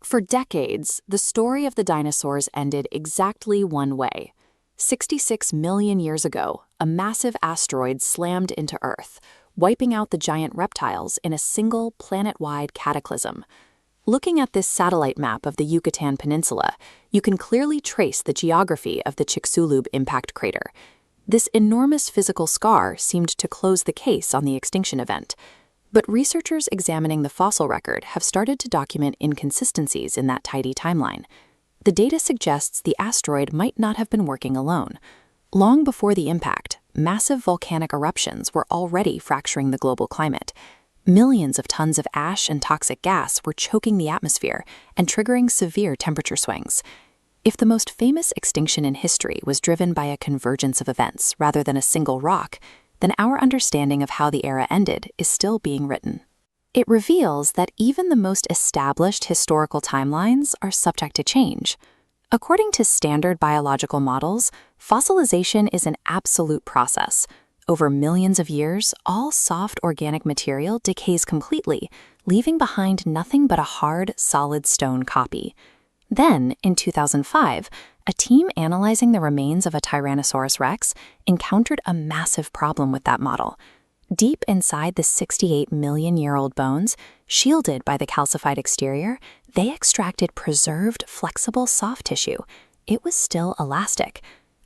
For decades, the story of the dinosaurs ended exactly one way. 66 million years ago, a massive asteroid slammed into Earth, wiping out the giant reptiles in a single planet-wide cataclysm. Looking at this satellite map of the Yucatan Peninsula, you can clearly trace the geography of the Chicxulub impact crater. This enormous physical scar seemed to close the case on the extinction event. But researchers examining the fossil record have started to document inconsistencies in that tidy timeline. The data suggests the asteroid might not have been working alone. Long before the impact, massive volcanic eruptions were already fracturing the global climate. Millions of tons of ash and toxic gas were choking the atmosphere and triggering severe temperature swings. If the most famous extinction in history was driven by a convergence of events rather than a single rock, then our understanding of how the era ended is still being written. It reveals that even the most established historical timelines are subject to change. According to standard biological models, fossilization is an absolute process. Over millions of years, all soft organic material decays completely, leaving behind nothing but a hard, solid stone copy. Then, in 2005, a team analyzing the remains of a Tyrannosaurus rex encountered a massive problem with that model. Deep inside the 68-million-year-old bones, shielded by the calcified exterior, they extracted preserved, flexible soft tissue. It was still elastic.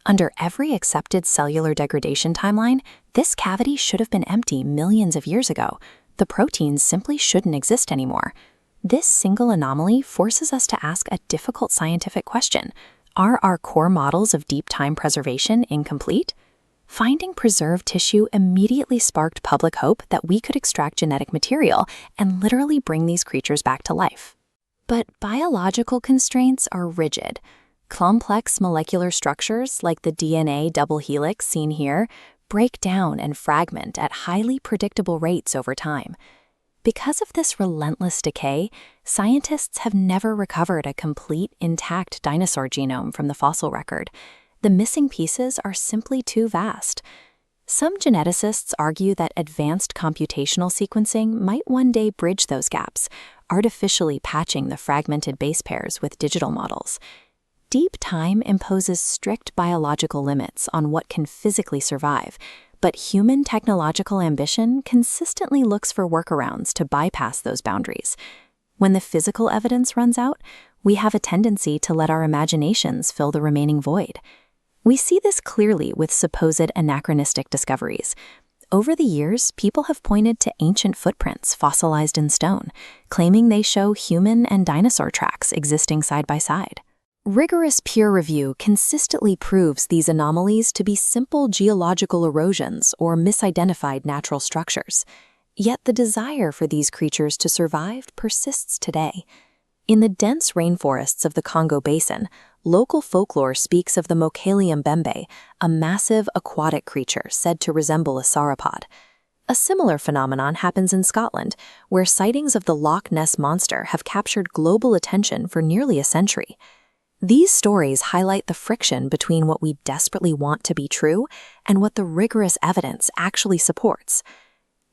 Under every accepted cellular degradation timeline, this cavity should have been empty millions of years ago. The proteins simply shouldn't exist anymore. This single anomaly forces us to ask a difficult scientific question. Are our core models of deep time preservation incomplete? Finding preserved tissue immediately sparked public hope that we could extract genetic material and literally bring these creatures back to life. But biological constraints are rigid. Complex molecular structures, like the DNA double helix seen here, break down and fragment at highly predictable rates over time. Because of this relentless decay, scientists have never recovered a complete, intact dinosaur genome from the fossil record. The missing pieces are simply too vast. Some geneticists argue that advanced computational sequencing might one day bridge those gaps, artificially patching the fragmented base pairs with digital models. Deep time imposes strict biological limits on what can physically survive, but human technological ambition consistently looks for workarounds to bypass those boundaries. When the physical evidence runs out, we have a tendency to let our imaginations fill the remaining void. We see this clearly with supposed anachronistic discoveries. Over the years, people have pointed to ancient footprints fossilized in stone, claiming they show human and dinosaur tracks existing side by side. Rigorous peer review consistently proves these anomalies to be simple geological erosions or misidentified natural structures. Yet the desire for these creatures to survive persists today. In the dense rainforests of the Congo Basin, local folklore speaks of the Mokele mbembe, a massive aquatic creature said to resemble a sauropod. A similar phenomenon happens in Scotland, where sightings of the Loch Ness Monster have captured global attention for nearly a century. These stories highlight the friction between what we desperately want to be true and what the rigorous evidence actually supports.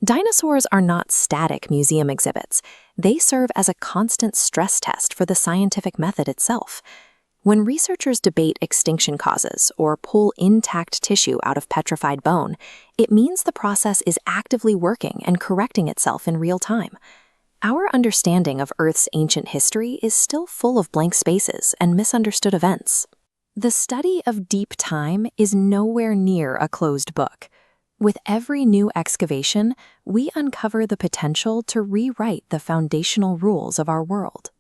Dinosaurs are not static museum exhibits. They serve as a constant stress test for the scientific method itself. When researchers debate extinction causes or pull intact tissue out of petrified bone, it means the process is actively working and correcting itself in real time. Our understanding of Earth's ancient history is still full of blank spaces and misunderstood events. The study of deep time is nowhere near a closed book. With every new excavation, we uncover the potential to rewrite the foundational rules of our world.